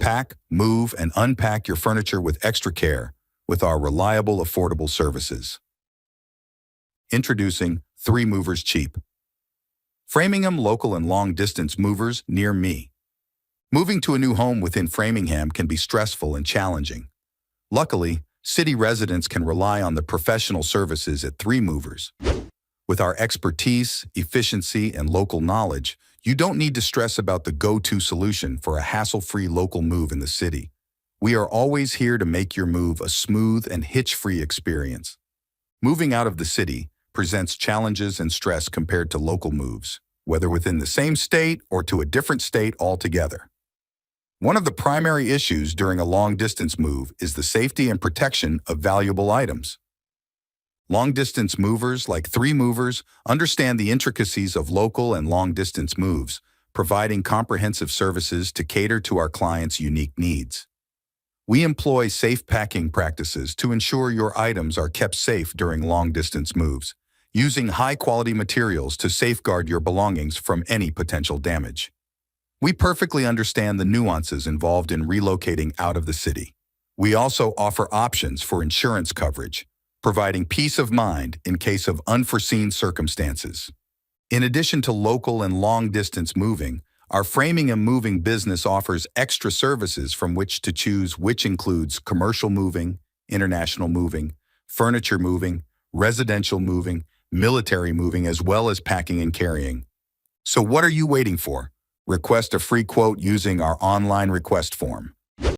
pack, move, and unpack your furniture with extra care with our reliable, affordable services. Introducing 3 Movers Cheap. Framingham local and long-distance movers near me. Moving to a new home within Framingham can be stressful and challenging. Luckily, city residents can rely on the professional services at 3 Movers. With our expertise, efficiency, and local knowledge, you don't need to stress about the go-to solution for a hassle-free local move in the city. We are always here to make your move a smooth and hitch-free experience. Moving out of the city presents challenges and stress compared to local moves, whether within the same state or to a different state altogether. One of the primary issues during a long-distance move is the safety and protection of valuable items. Long-distance movers, like 3 Movers, understand the intricacies of local and long-distance moves, providing comprehensive services to cater to our clients' unique needs. We employ safe packing practices to ensure your items are kept safe during long-distance moves, using high-quality materials to safeguard your belongings from any potential damage. We perfectly understand the nuances involved in relocating out of the city. We also offer options for insurance coverage, providing peace of mind in case of unforeseen circumstances. In addition to local and long-distance moving, our Framingham moving business offers extra services from which to choose, which includes commercial moving, international moving, furniture moving, residential moving, military moving, as well as packing and carrying. So what are you waiting for? Request a free quote using our online request form.